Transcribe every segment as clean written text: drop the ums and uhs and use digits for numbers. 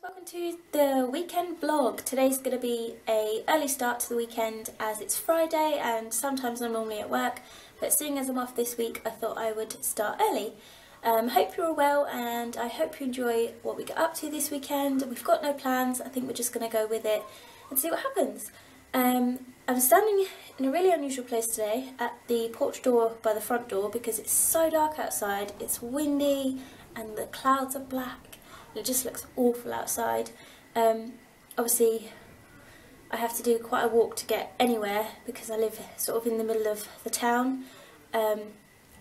Welcome to the weekend vlog. Today's going to be a early start to the weekend as it's Friday and sometimes I'm normally at work, but seeing as I'm off this week I thought I would start early. Hope you're all well and I hope you enjoy what we get up to this weekend. We've got no plans, I think we're just going to go with it and see what happens. I'm standing in a really unusual place today at the porch door by the front door because it's so dark outside, it's windy and the clouds are black. It just looks awful outside. Obviously I have to do quite a walk to get anywhere because I live sort of in the middle of the town, in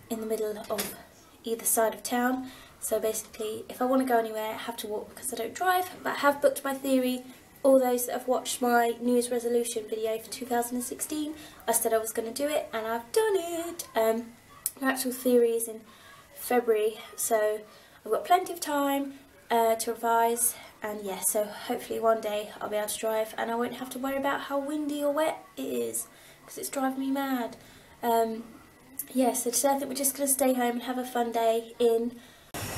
the middle of either side of town. So basically if I want to go anywhere I have to walk because I don't drive, but I have booked my theory. All those that have watched my New Year's resolution video for 2016, I said I was going to do it and I've done it. My actual theory is in February, so I've got plenty of time to revise, and yeah, so hopefully one day I'll be able to drive and I won't have to worry about how windy or wet it is because it's driving me mad. Yeah, so today I think we're just going to stay home and have a fun day in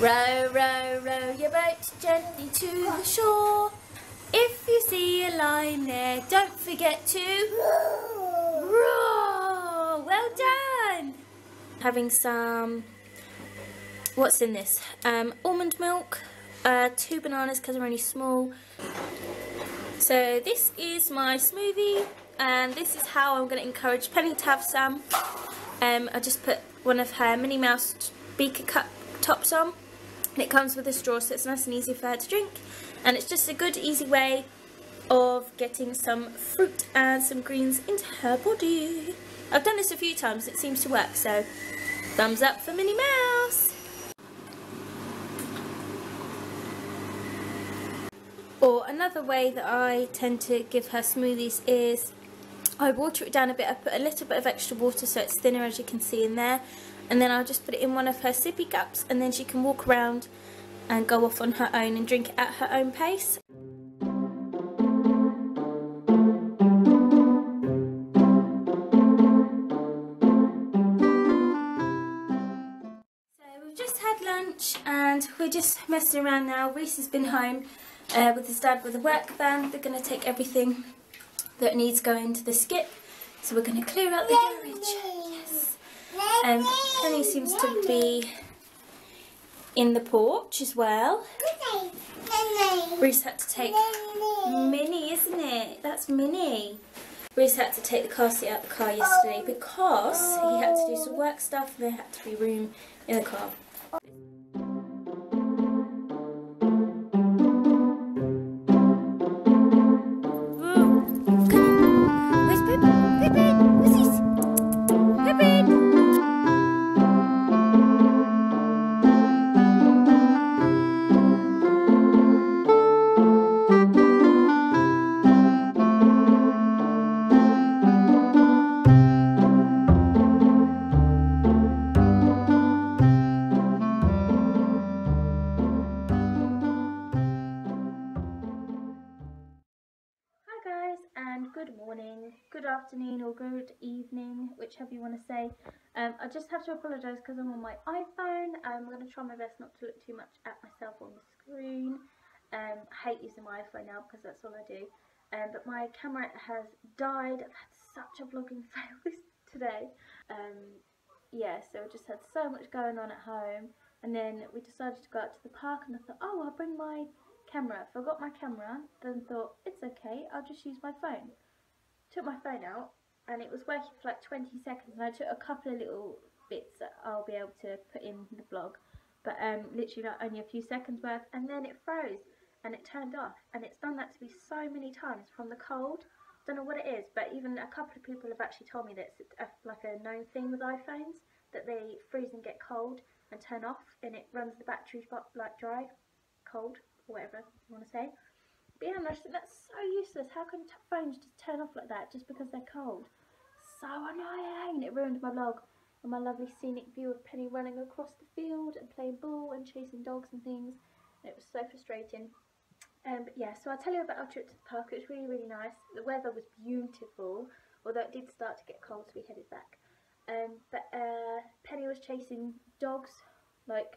row, row, row your boat gently to the shore. If you see a line there, don't forget to roar. Well done. Having some, what's in this? Almond milk. 2 bananas because they're only small. So this is my smoothie and this is how I'm going to encourage Penny to have some. I just put one of her Minnie Mouse beaker cup tops on and it comes with a straw so it's nice and easy for her to drink, and it's just a good easy way of getting some fruit and some greens into her body. I've done this a few times, it seems to work, so thumbs up for Minnie Mouse. Or another way that I tend to give her smoothies is I water it down a bit. I put a little bit of extra water so it's thinner, as you can see in there, and then I'll just put it in one of her sippy cups and then she can walk around and go off on her own and drink it at her own pace. So we've just had lunch and we're just messing around now. Reese has been home with his dad with a work van. They're going to take everything that needs going to the skip, so we're going to clear out the garage. Yes. Penny seems to be in the porch as well. Reese had to take Minnie, isn't it? That's Minnie. Reese had to take the car seat out of the car yesterday because he had to do some work stuff and there had to be room in the car. Good morning, good afternoon or good evening, whichever you want to say. I just have to apologise because I'm on my iPhone. I'm going to try my best not to look too much at myself on the screen. I hate using my iPhone now because that's all I do. But my camera has died. I've had such a vlogging fail today. Yeah, so I just had so much going on at home, and then we decided to go out to the park and I thought, oh, I'll bring my camera. Forgot my camera, then thought, it's okay, I'll just use my phone. Took my phone out and it was working for like 20 seconds and I took a couple of little bits that I'll be able to put in the vlog, but literally like only a few seconds worth, and then it froze and it turned off, and it's done that to me so many times from the cold. Don't know what it is, but even a couple of people have actually told me that it's like a known thing with iPhones, that they freeze and get cold and turn off and it runs the battery like dry, cold, or whatever you want to say. But yeah, I just think that's so useless. How can phones just turn off like that just because they're cold? So annoying. It ruined my vlog and my lovely scenic view of Penny running across the field and playing ball and chasing dogs and things. And it was so frustrating. But yeah, so I'll tell you about our trip to the park. It was really, really nice. The weather was beautiful, although it did start to get cold, so we headed back. But Penny was chasing dogs like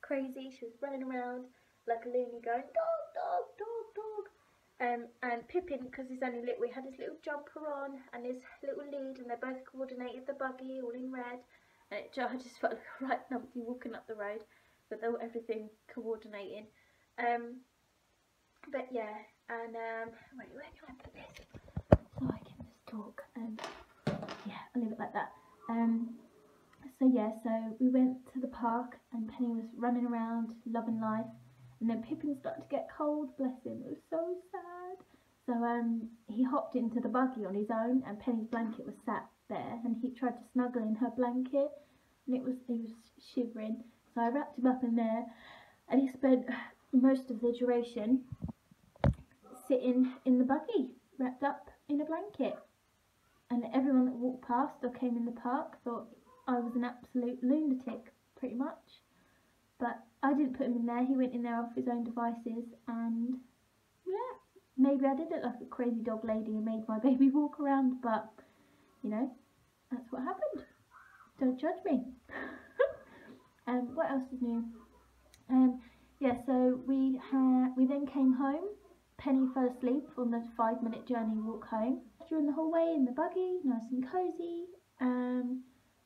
crazy. She was running around like a loony going, dog, dog, dog, dog. And Pippin, because he's only little, we had his little jumper on and his little lead, and they both coordinated the buggy, all in red. And I just felt like a right numpty walking up the road, but they were everything coordinating. But yeah, and wait, where can I put this so I can just talk? Yeah, I'll leave it like that. So yeah, so we went to the park and Penny was running around, loving life. And then Pippin started to get cold, bless him, it was so sad. So he hopped into the buggy on his own, and Penny's blanket was sat there, and he tried to snuggle in her blanket, and he was shivering. So I wrapped him up in there, and he spent most of the duration sitting in the buggy, wrapped up in a blanket. And everyone that walked past or came in the park thought I was an absolute lunatic, pretty much. But I didn't put him in there, he went in there off his own devices, and yeah, maybe I did look like a crazy dog lady and made my baby walk around, but you know, that's what happened. Don't judge me. What else is new? Yeah, so we then came home. Penny fell asleep on the 5-minute journey walk home. During the whole way in the buggy, nice and cosy.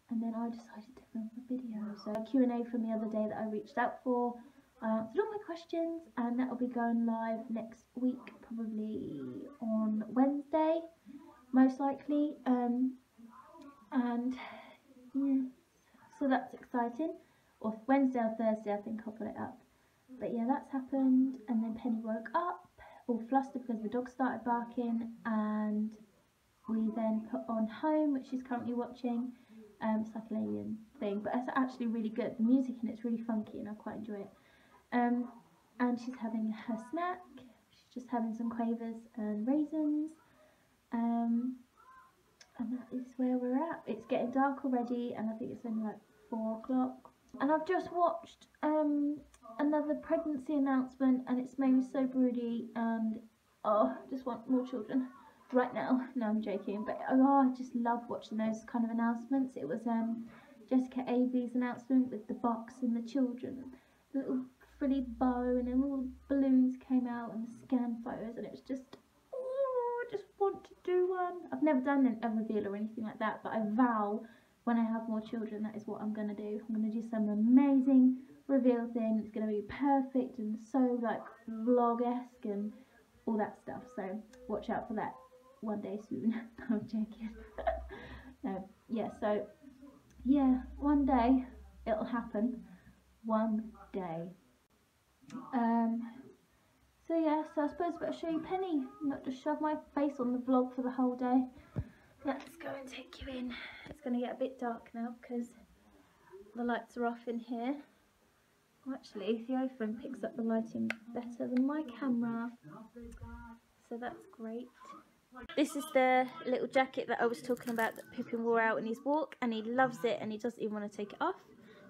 And then I decided to film a video. So Q&A from the other day that I reached out for. I answered all my questions, and that will be going live next week, probably on Wednesday, most likely. And yeah, so that's exciting. Or Wednesday or Thursday, I think I'll put it up. But yeah, that's happened. And then Penny woke up all flustered because the dog started barking, and we then put on Home, which she's currently watching. It's like an alien thing, but it's actually really good. The music in it's really funky and I quite enjoy it. And she's having her snack. She's just having some quavers and raisins. And that is where we're at. It's getting dark already, and I think it's only like 4 o'clock. And I've just watched another pregnancy announcement, and it's made me so broody, and oh, I just want more children right now. No, I'm joking, but oh, I just love watching those kind of announcements. It was Jessica Avey's announcement with the box and the children, the little frilly bow, and then all the balloons came out and the scan photos, and it was just, oh, I just want to do one. I've never done a reveal or anything like that, but I vow when I have more children, that is what I'm going to do. I'm going to do some amazing reveal thing. It's going to be perfect and so like vlog-esque and all that stuff, so watch out for that one day soon. I'm joking. No, yeah, so yeah, one day it'll happen. One day. So yeah, so I suppose I better show you Penny, not just shove my face on the vlog for the whole day. Let's go and take you in. It's going to get a bit dark now because the lights are off in here. Actually, the iPhone picks up the lighting better than my camera, so that's great. This is the little jacket that I was talking about that Pippin wore out in his walk, and he loves it and he doesn't even want to take it off.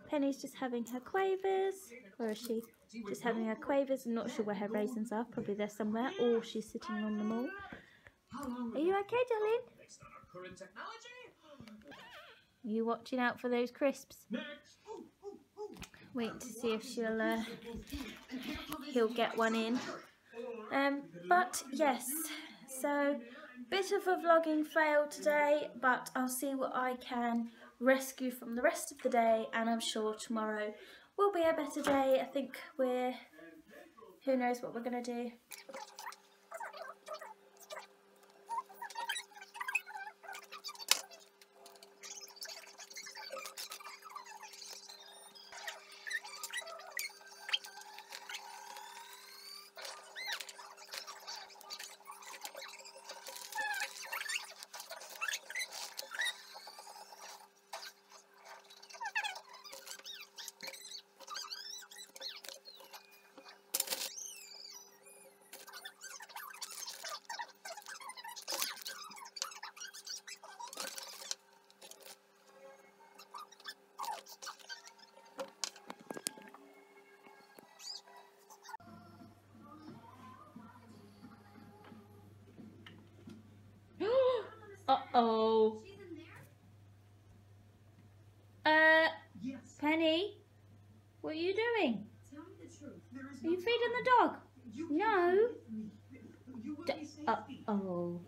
Penny's just having her quavers. Where is she? Just having her quavers. I'm not sure where her raisins are. Probably they're somewhere, or she's sitting on them all. Are you okay, darling? Are you watching out for those crisps? Wait to see if he'll get one in. But yes, so bit of a vlogging fail today, but I'll see what I can rescue from the rest of the day, and I'm sure tomorrow will be a better day. I think who knows what we're gonna do. Uh-oh. Penny, what are you doing? Are you feeding the dog? No. Uh-oh.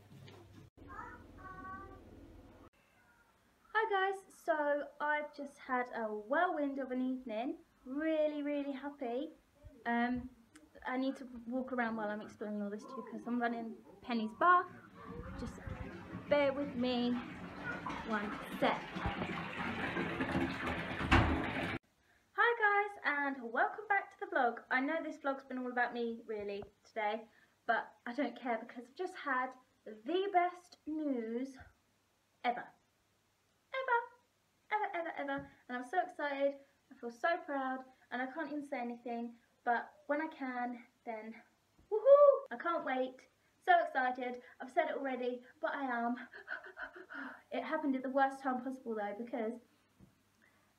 Hi guys, so I've just had a whirlwind of an evening. Really happy. I need to walk around while I'm explaining all this to you because I'm running Penny's bath. Just bear with me one sec. Hi guys, and welcome back to the vlog. I know this vlog's been all about me really today, but I don't care because I've just had the best news ever. Ever. And I'm so excited, I feel so proud, and I can't even say anything, but when I can, then woohoo! I can't wait, so excited. I've said it already, but I am. It happened at the worst time possible though, because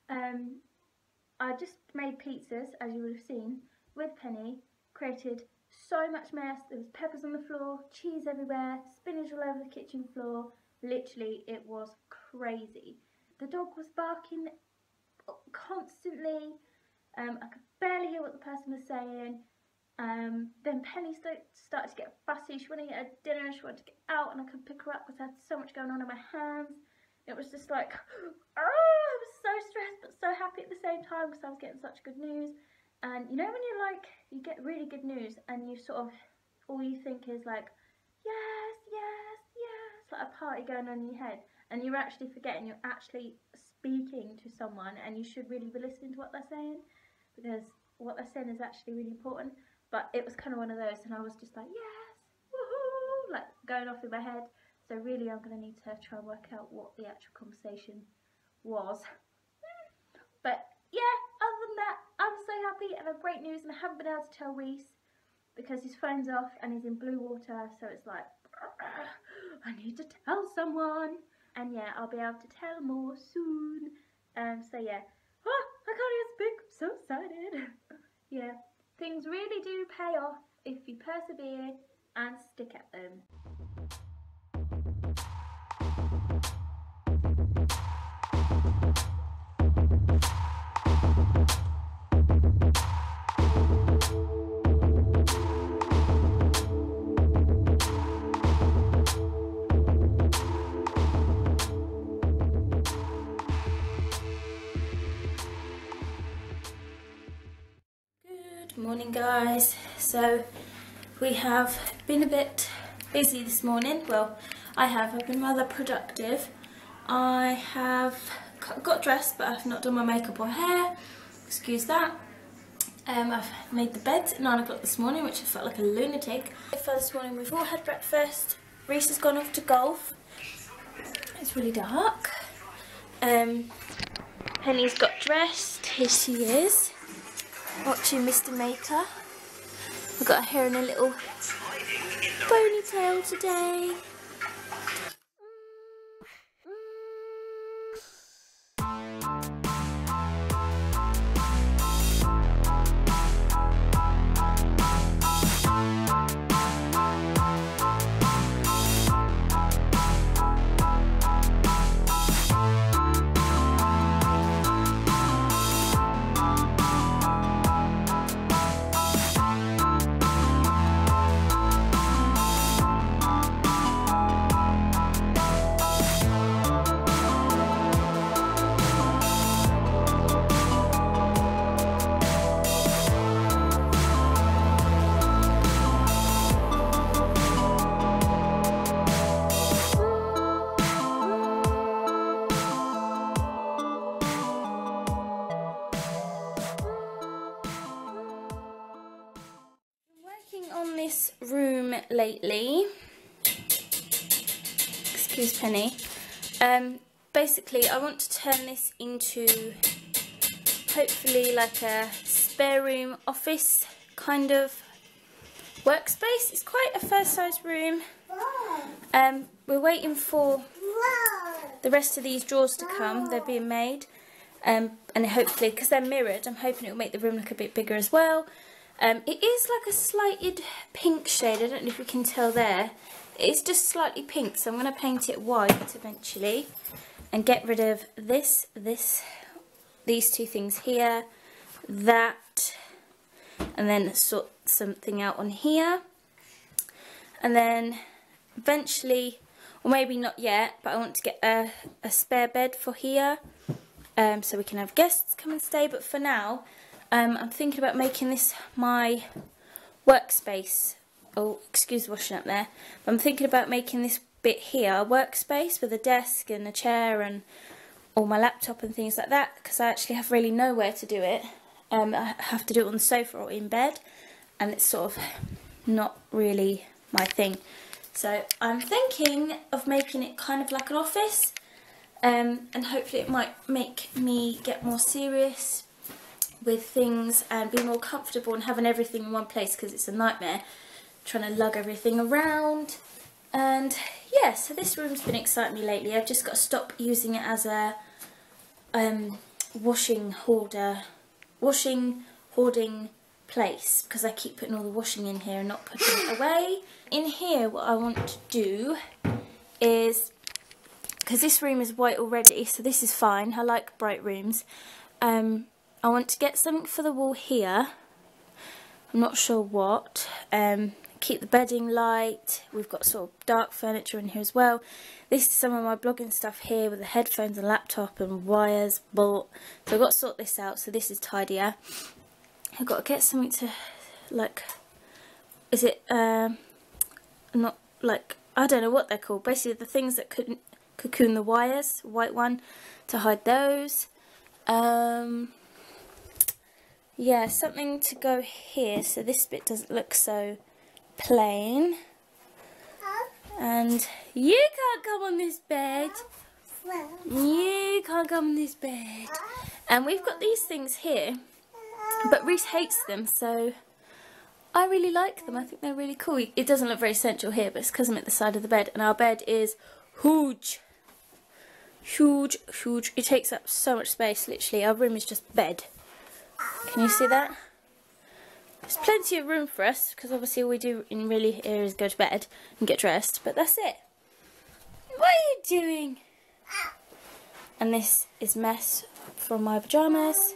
I just made pizzas, as you would have seen, with Penny, created so much mess. There was peppers on the floor, cheese everywhere, spinach all over the kitchen floor. Literally, it was crazy. The dog was barking constantly. I could barely hear what the person was saying. Then Penny started to get fussy. She wanted to get her dinner, she wanted to get out, and I couldn't pick her up because I had so much going on in my hands. It was just like, oh, I was so stressed but so happy at the same time because I was getting such good news. And you know when you're like, you get really good news and you sort of, all you think is like, yes, like a party going on in your head. And you're actually forgetting you're actually speaking to someone and you should really be listening to what they're saying, because what they're saying is actually really important. But it was kind of one of those, and I was just like, yes, woohoo, like going off in my head. So really I'm going to need to try and work out what the actual conversation was. But yeah, other than that, I'm so happy and I have great news, and I haven't been able to tell Reese because his phone's off and he's in blue water, so it's like, I need to tell someone. And yeah, I'll be able to tell more soon. So yeah, oh, I can't even speak, I'm so excited. Yeah, things really do pay off if you persevere and stick at them. Morning guys, so we have been a bit busy this morning. Well, I've been rather productive. I have got dressed but I've not done my makeup or hair, excuse that. I've made the beds at 9 o'clock this morning, which I felt like a lunatic. For this morning we've all had breakfast. Reese has gone off to golf. It's really dark. Penny's got dressed, here she is, watching Mr. Maker. I've got her hair in a little ponytail today. On this room lately, excuse Penny, basically I want to turn this into hopefully like a spare room office kind of workspace. It's quite a first size room. We're waiting for the rest of these drawers to come, they're being made, and hopefully, because they're mirrored, I'm hoping it will make the room look a bit bigger as well. It is like a slighted pink shade, I don't know if you can tell there. It's just slightly pink, so I'm going to paint it white eventually and get rid of these two things here, that, and then sort something out on here. And then eventually, or maybe not yet, but I want to get a spare bed for here, so we can have guests come and stay. But for now, I'm thinking about making this my workspace. Oh, excuse the washing up there. But I'm thinking about making this bit here a workspace with a desk and a chair and all my laptop and things like that, because I actually have really nowhere to do it. I have to do it on the sofa or in bed, and it's sort of not really my thing. So I'm thinking of making it kind of like an office, and hopefully it might make me get more serious with things and be more comfortable and having everything in one place, because it's a nightmare trying to lug everything around. And yeah, so this room's been exciting me lately. I've just got to stop using it as a washing hoarding place, because I keep putting all the washing in here and not putting it away. In here, what I want to do is, because this room is white already, so this is fine, I like bright rooms, I want to get something for the wall here. I'm not sure what. Keep the bedding light. We've got sort of dark furniture in here as well. This is some of my blogging stuff here with the headphones and laptop and wires. So I've got to sort this out, so this is tidier. I've got to get something to, like, is it, not, like, I don't know what they're called. Basically the things that cocoon the wires, white one, to hide those. Yeah, something to go here so this bit doesn't look so plain. And you can't come on this bed. You can't come on this bed. And we've got these things here, but Reese hates them, so I really like them. I think they're really cool. It doesn't look very central here, but it's because I'm at the side of the bed, and our bed is huge. Huge, huge. It takes up so much space, literally. Our room is just bed. Can you see that? There's plenty of room for us, because obviously all we do in really here is go to bed and get dressed, but that's it. What are you doing? And this is mess from my pyjamas.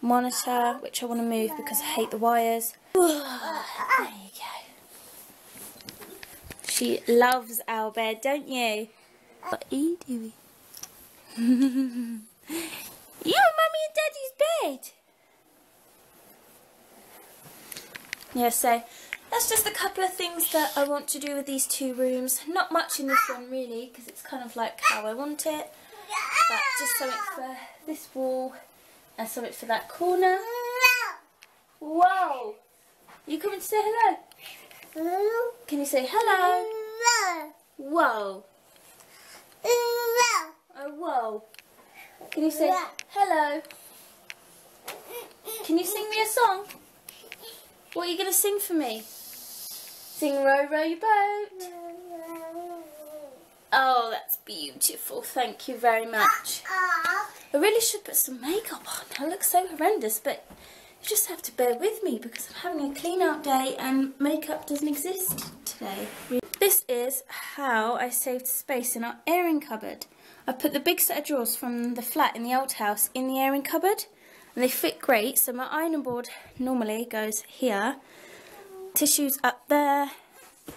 Monitor, which I want to move because I hate the wires. There you go. She loves our bed, don't you? What are you doing? You're Mummy and Daddy's bed. Yeah, so that's just a couple of things that I want to do with these two rooms. Not much in this one really, because it's kind of like how I want it. But just something for this wall and something for that corner. Whoa! You coming to say hello? Can you say hello? Whoa! Oh, whoa! Can you say hello? Can you sing me a song? What are you going to sing for me? Sing Row, Row Your Boat. Oh, that's beautiful. Thank you very much. I really should put some makeup on. I look so horrendous, but you just have to bear with me because I'm having a clean out day and makeup doesn't exist today. This is how I saved space in our airing cupboard. I put the big set of drawers from the flat in the old house in the airing cupboard. And they fit great, so my ironing board normally goes here. Tissues up there.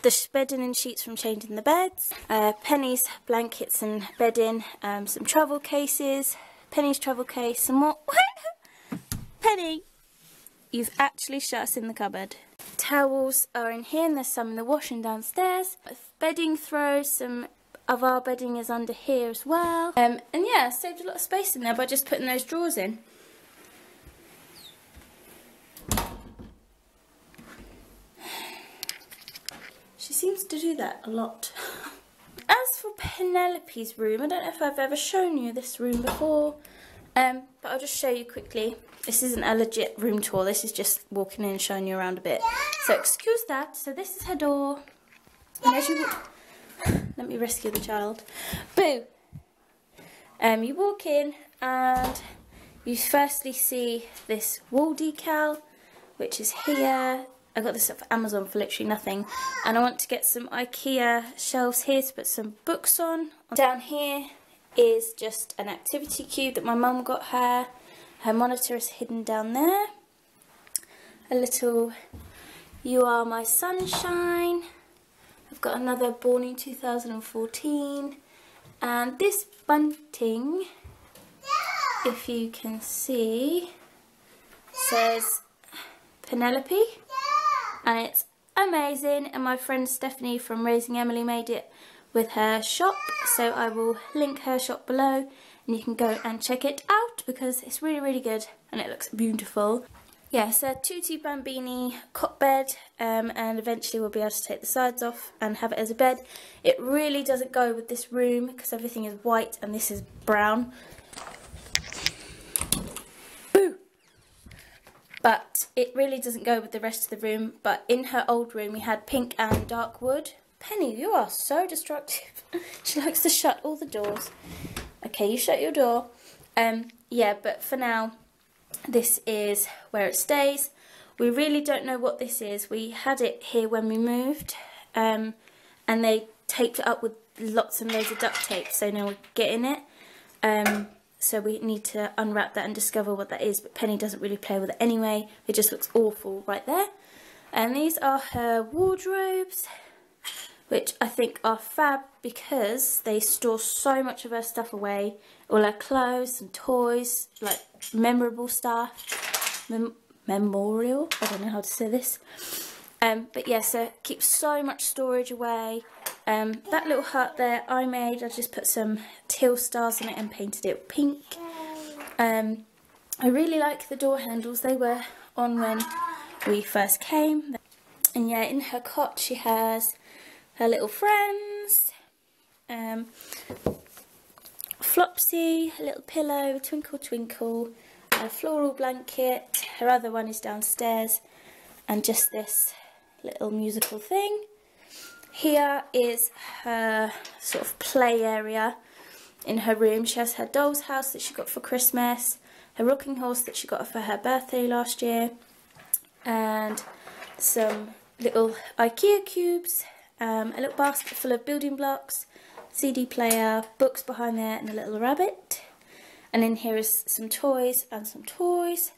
The bedding and sheets from changing the beds. Penny's blankets and bedding. Some travel cases. Penny's travel case. Some more. Penny! You've actually shut us in the cupboard. Towels are in here and there's some in the washing downstairs. Bedding throws, some of our bedding is under here as well. And yeah, I saved a lot of space in there by just putting those drawers in. She seems to do that a lot. As for Penelope's room, I don't know if I've ever shown you this room before, but I'll just show you quickly. This isn't a legit room tour, this is just walking in and showing you around a bit. So excuse that. So this is her door. And as you walk, let me rescue the child. Boo! You walk in and you firstly see this wall decal, which is here. I got this off Amazon for literally nothing, and I want to get some IKEA shelves here to put some books on. Down here is just an activity cube that my mum got her. Her monitor is hidden down there. a little "You Are My Sunshine." I've got another born in 2014, and this bunting, if you can see, says Penelope, and it's amazing. And my friend Stephanie from Raising Emily made it with her shop, so I will link her shop below and you can go and check it out because it's really good and it looks beautiful. Yeah, so Tutti Bambini cot bed, and eventually we'll be able to take the sides off and have it as a bed. It really doesn't go with this room because everything is white and this is brown. Boo! But it really doesn't go with the rest of the room. But in her old room we had pink and dark wood. Penny, you are so destructive. She likes to shut all the doors. Okay, you shut your door. Yeah, but for now, this is where it stays. We really don't know what this is. We had it here when we moved, and they taped it up with lots and loads of duct tape, so now we're getting it. So we need to unwrap that and discover what that is, but Penny doesn't really play with it anyway. It just looks awful right there. And these are her wardrobes, which I think are fab because they store so much of her stuff away. All her clothes and toys, like memorable stuff. Memorial? I don't know how to say this. But yeah, so it keeps so much storage away. That little hut there I made, I just put some teal stars on it and painted it pink. I really like the door handles. They were on when we first came. And yeah, in her cot she has her little friends, Flopsy, a little pillow, Twinkle Twinkle, a floral blanket. Her other one is downstairs, and just this little musical thing. Here is her sort of play area in her room. She has her doll's house that she got for Christmas, her rocking horse that she got for her birthday last year, and some little IKEA cubes, a little basket full of building blocks, CD player, books behind there, and a little rabbit. And in here is some toys and some toys.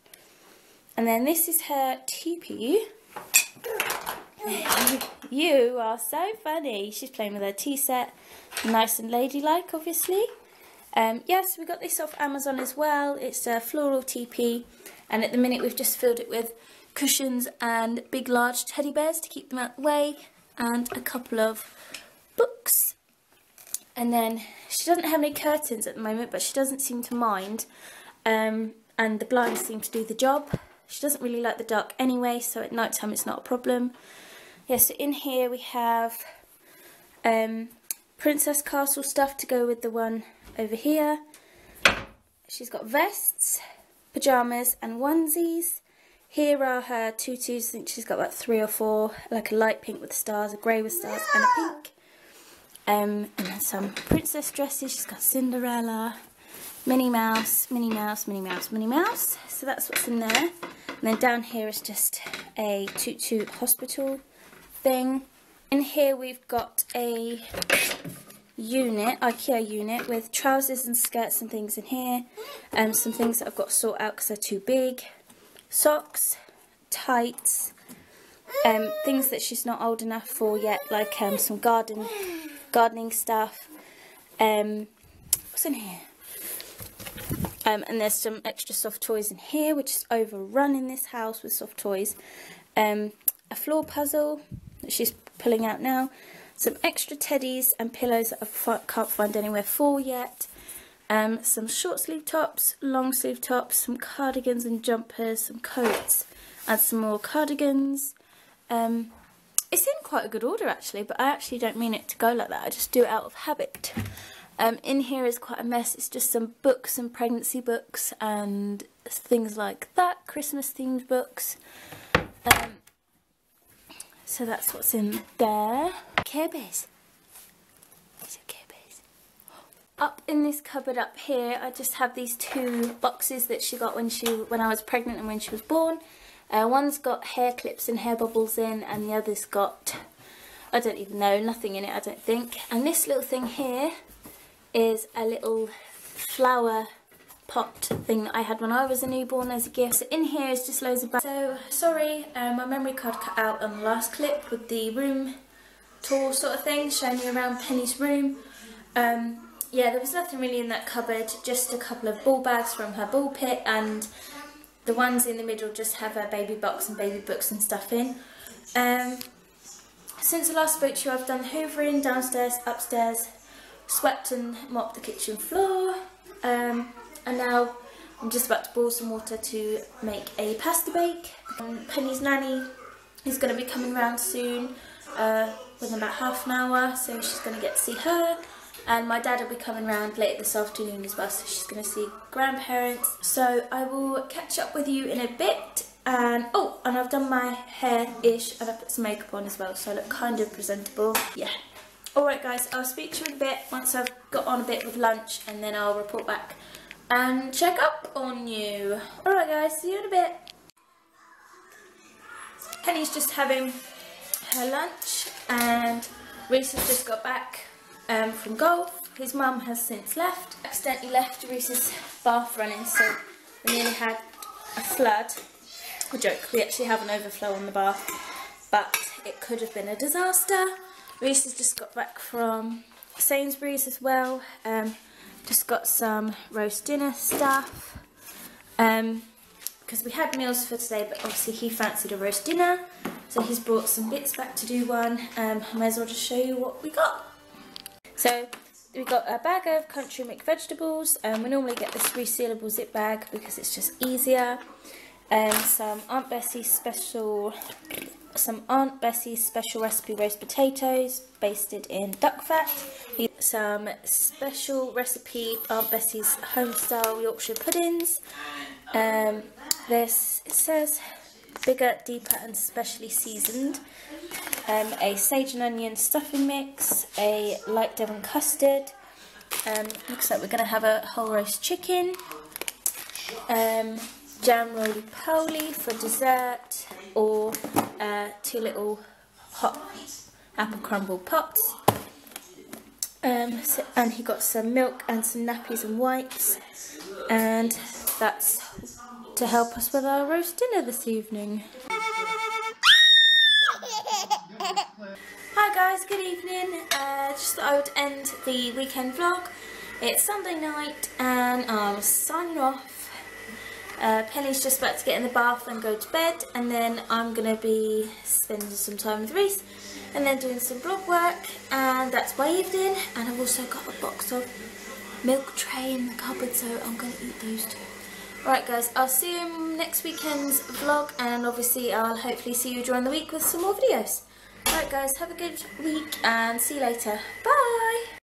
And then this is her teepee. You are so funny. She's playing with her tea set. Nice and ladylike, obviously. Yes, we got this off Amazon as well. It's a floral teepee. And at the minute we've just filled it with cushions and big large teddy bears to keep them out of the way. And a couple of books. And then she doesn't have any curtains at the moment, but she doesn't seem to mind. And the blinds seem to do the job. She doesn't really like the dark anyway, so at night time it's not a problem. Yeah, so in here we have Princess Castle stuff to go with the one over here. She's got vests, pyjamas and onesies. Here are her tutus. I think she's got about 3 or 4, like a light pink with stars, a grey with stars and a pink. And then some princess dresses. She's got Cinderella, Minnie Mouse, Minnie Mouse, Minnie Mouse, Minnie Mouse. So that's what's in there. And then down here is just a tutu hospital thing. In here we've got a unit, IKEA unit, with trousers and skirts and things in here. Some things that I've got to sort out because they're too big. Socks, tights, things that she's not old enough for yet, like some gardening stuff. What's in here? And there's some extra soft toys in here. We're just overrun in this house with soft toys. A floor puzzle that she's pulling out now. Some extra teddies and pillows that I can't find anywhere for yet. Some short sleeve tops, long sleeve tops, some cardigans and jumpers, some coats, and some more cardigans. It's in quite a good order actually, but I actually don't mean it to go like that. I just do it out of habit. In here is quite a mess. It's just some books and pregnancy books and things like that, Christmas themed books. So that's what's in there. Care Bears. These are Care Bears. Up in this cupboard up here, I just have these 2 boxes that she got when I was pregnant and when she was born. One's got hair clips and hair bubbles in, and the other's got, I don't even know, nothing in it, I don't think. And this little thing here is a little flower pot thing that I had when I was a newborn as a gift. So in here is just loads of bags. So sorry, my memory card cut out on the last clip with the room tour sort of thing, showing you around Penny's room. Yeah, there was nothing really in that cupboard, just a couple of ball bags from her ball pit, and the ones in the middle just have her baby box and baby books and stuff in. Since I last spoke to you, I've done hoovering downstairs, upstairs, swept and mopped the kitchen floor, and now I'm just about to boil some water to make a pasta bake. Penny's nanny is going to be coming round soon, within about half an hour, so she's going to get to see her. And my dad will be coming round later this afternoon as well, so she's going to see grandparents. So I will catch up with you in a bit. And oh, and I've done my hair-ish and I've put some makeup on as well, so I look kind of presentable. Yeah. Alright guys, I'll speak to you in a bit once I've got on a bit with lunch, and then I'll report back and check up on you. Alright guys, see you in a bit. Penny's just having her lunch and Reese has just got back from golf. His mum has since left. Accidentally left Reese's bath running, so we nearly had a flood. A joke, we actually have an overflow on the bath, but it could have been a disaster. Reese has just got back from Sainsbury's as well. Just got some roast dinner stuff, because we had meals for today, but obviously he fancied a roast dinner, so he's brought some bits back to do one. I may as well just show you what we got. So we got a bag of country mixed vegetables. We normally get this resealable zip bag because it's just easier. Some Aunt Bessie's special recipe roast potatoes basted in duck fat. Some special recipe Aunt Bessie's home style Yorkshire puddings. This, it says bigger, deeper and specially seasoned. A sage and onion stuffing mix, a light Devon custard. Looks like we're going to have a whole roast chicken. Jam roly-poly for dessert, or 2 little hot apple crumble pops. And he got some milk and some nappies and wipes, and that's to help us with our roast dinner this evening. Hi guys, good evening. Just thought I would end the weekend vlog. It's Sunday night and I'm signing off. Penny's just about to get in the bath and go to bed, and then I'm going to be spending some time with Reese and then doing some blog work, and that's my evening. And I've also got a box of milk tray in the cupboard, so I'm going to eat those too. Alright guys, I'll see you in next weekend's vlog, and obviously I'll hopefully see you during the week with some more videos. Alright guys, have a good week and see you later. Bye!